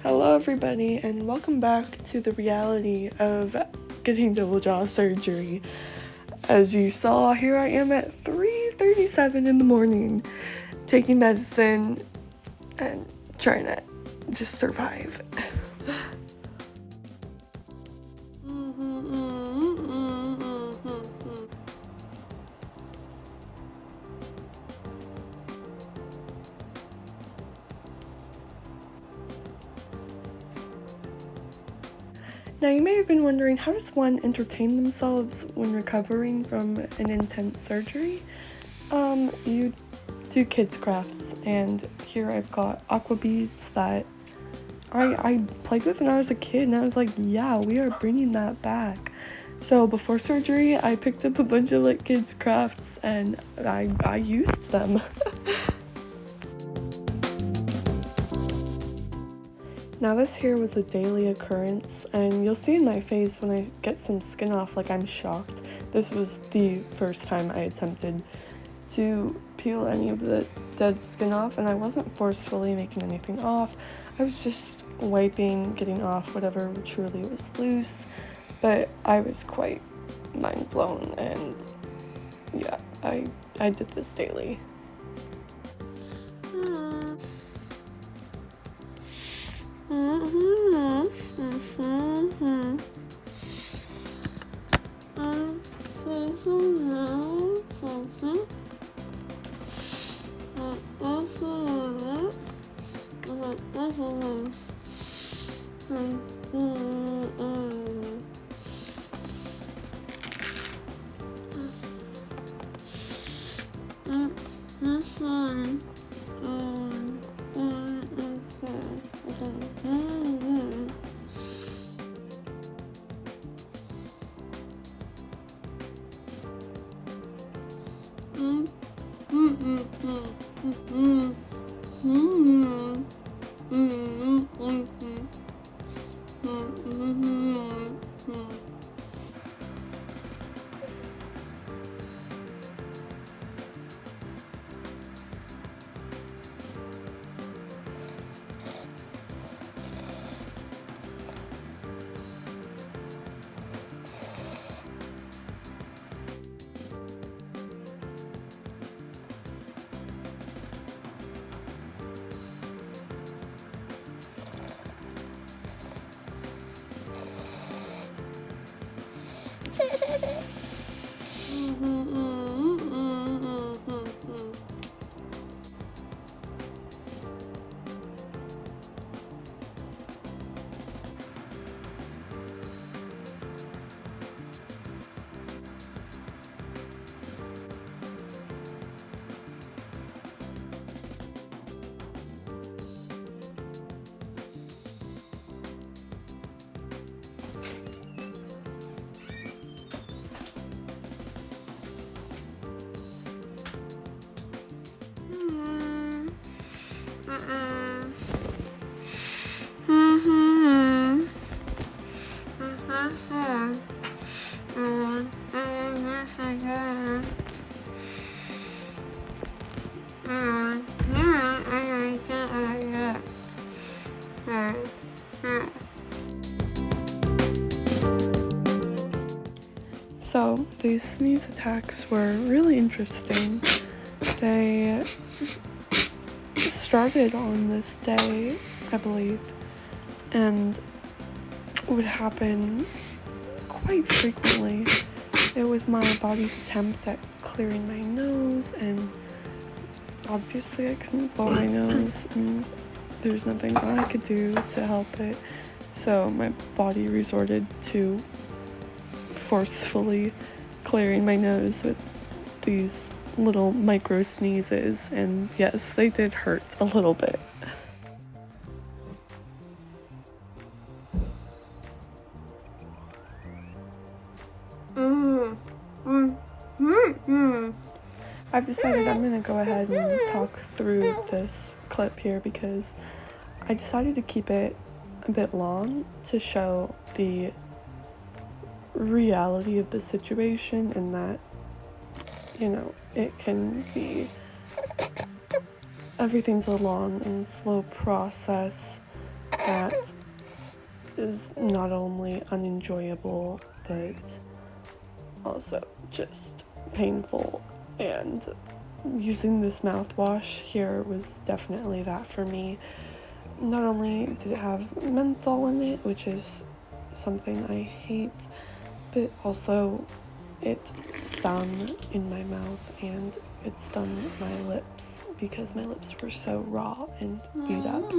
Hello everybody, and welcome back to the reality of getting double jaw surgery. As you saw, here I am at 3:37 in the morning, taking medicine and trying to just survive. Now you may have been wondering, how does one entertain themselves when recovering from an intense surgery? You do kids crafts, and here I've got aqua beads that I played with when I was a kid, and I was like, yeah, we are bringing that back. So before surgery, I picked up a bunch of like kids crafts and I used them. Now this here was a daily occurrence, and you'll see in my face when I get some skin off, like I'm shocked. This was the first time I attempted to peel any of the dead skin off, and I wasn't forcefully making anything off. I was just wiping, getting off whatever truly was loose, but I was quite mind blown, and yeah, I did this daily. So these sneeze attacks were really interesting. They started on this day, I believe, and would happen quite frequently. It was my body's attempt at clearing my nose, and obviously I couldn't blow my nose, and there's nothing I could do to help it. So my body resorted to forcefully clearing my nose with these little micro sneezes, and yes, they did hurt a little bit. I've decided I'm gonna go ahead and talk through this clip here because I decided to keep it a bit long to show the reality of the situation, and that, you know, it can be, everything's a long and slow process that is not only unenjoyable, but also just painful, and using this mouthwash here was definitely that for me. Not only did it have menthol in it, which is something I hate, but also it stung in my mouth and it stung my lips because my lips were so raw and beat up.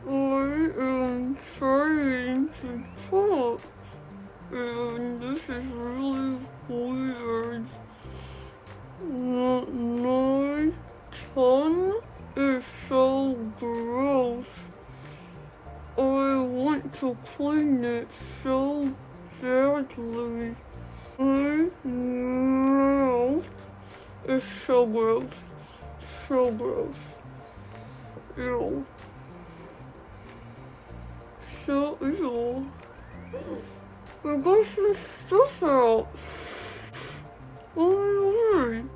I am trying to talk, and this is really weird. My tongue is so gross. I want to clean it so badly. My mouth is so gross. So gross. Ew. So ew. I got some stuff out. Oh my word.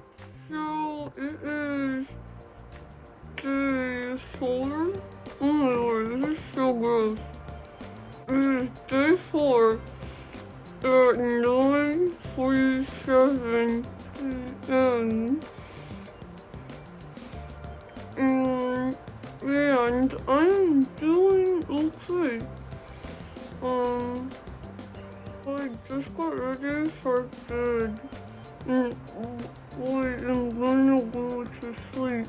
So it is day 4. Oh my lord, this is so gross. It is day 4 at 9:47 p.m. And I'm doing okay. I just got ready for bed. And I'm gonna go to sleep.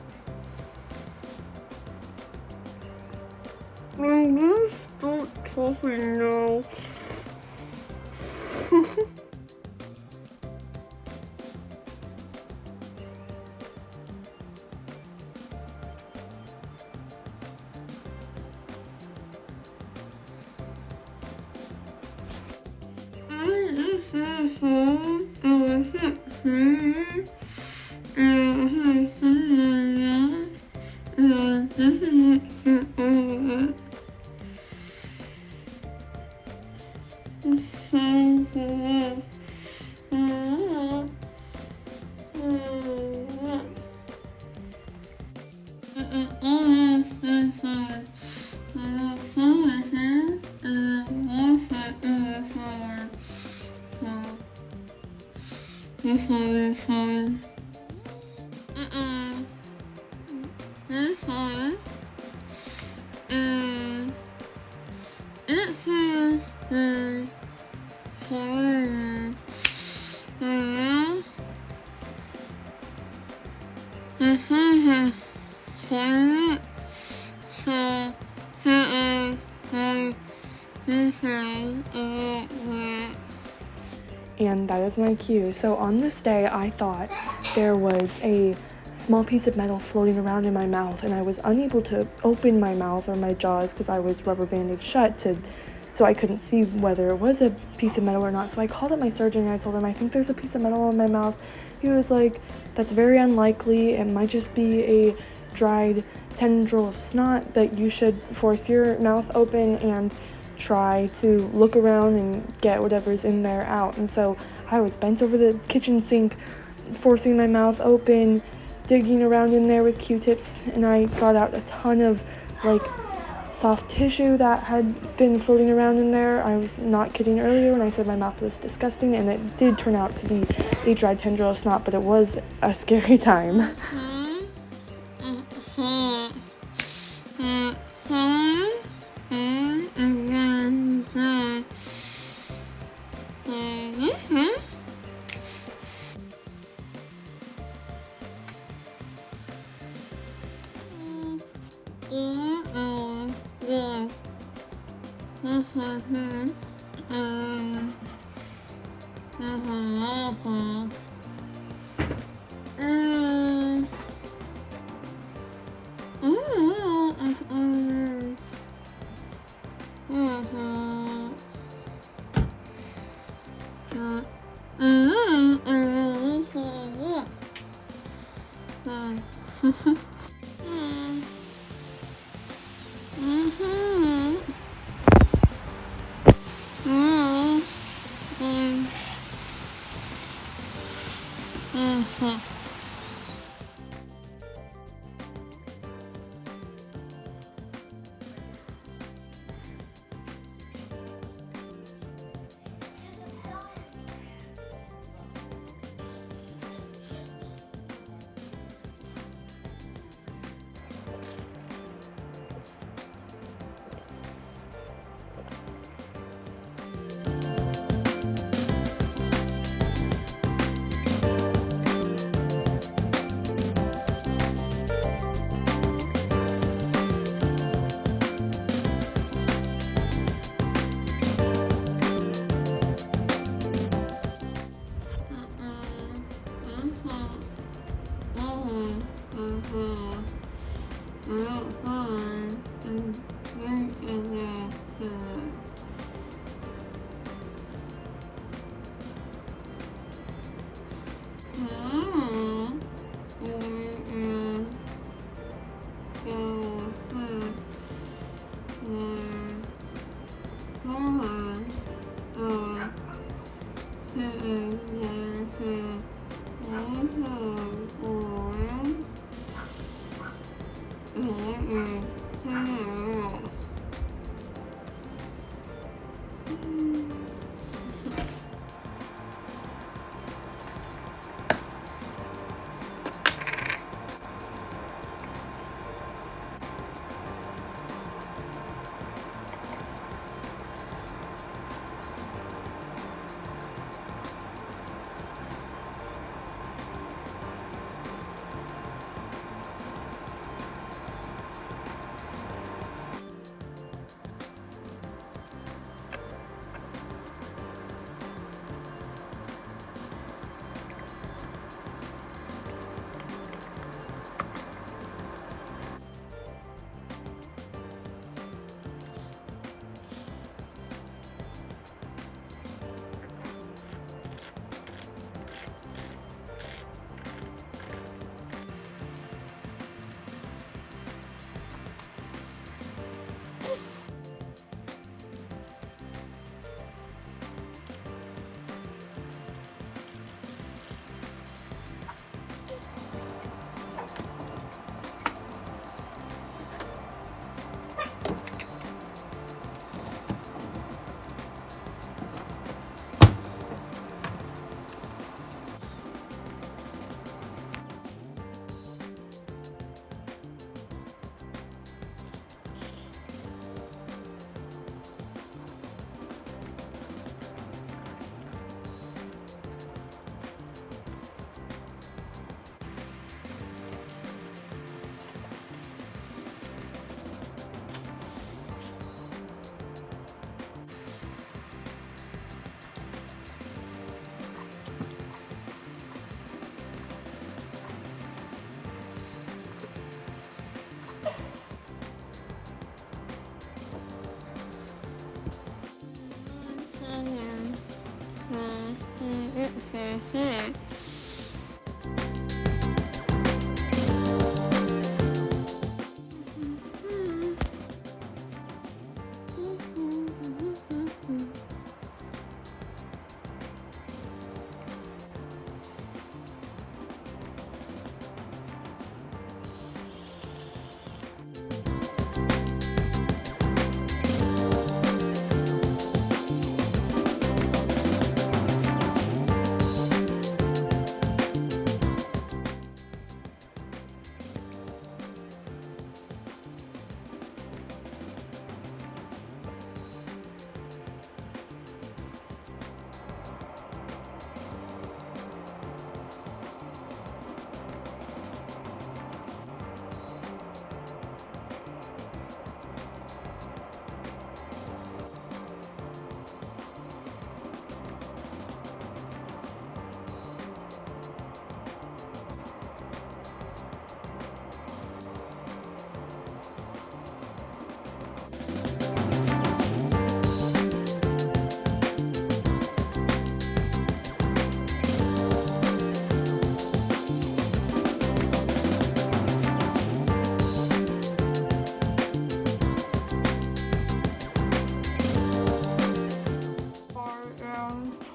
I'm gonna start talking now. And that is my cue. So on this day, I thought there was a small piece of metal floating around in my mouth, and I was unable to open my mouth or my jaws because I was rubber banded shut so I couldn't see whether it was a piece of metal or not. So I called up my surgeon and I told him, I think there's a piece of metal in my mouth. He was like, that's very unlikely. It might just be a dried tendril of snot, but you should force your mouth open and try to look around and get whatever's in there out. And so I was bent over the kitchen sink, forcing my mouth open, digging around in there with Q-tips, and I got out a ton of like soft tissue that had been floating around in there. I was not kidding earlier when I said my mouth was disgusting, and it did turn out to be a dried tendril of snot, but it was a scary time.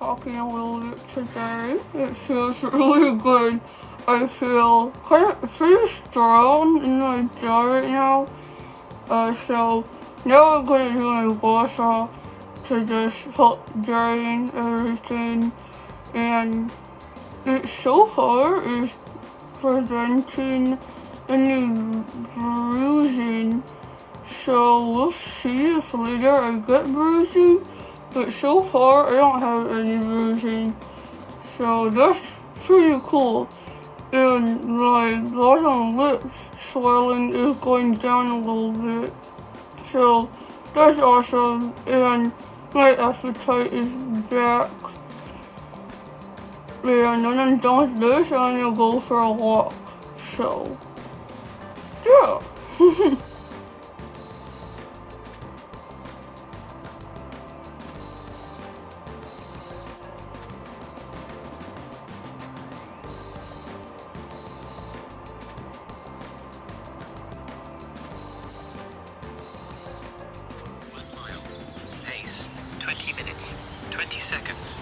talking a little bit today. It feels really good. I feel kind of pretty strong in my jaw right now. So now I'm gonna do my wash off to just help drain everything, and it so far is preventing any bruising. So we'll see if later I get bruising, but so far I don't have any bruising. So that's pretty cool. And my bottom lip swelling is going down a little bit. So that's awesome. And my appetite is back. And when I'm done with this, I'm gonna go for a walk. So, yeah. Pace, 20 minutes, 20 seconds.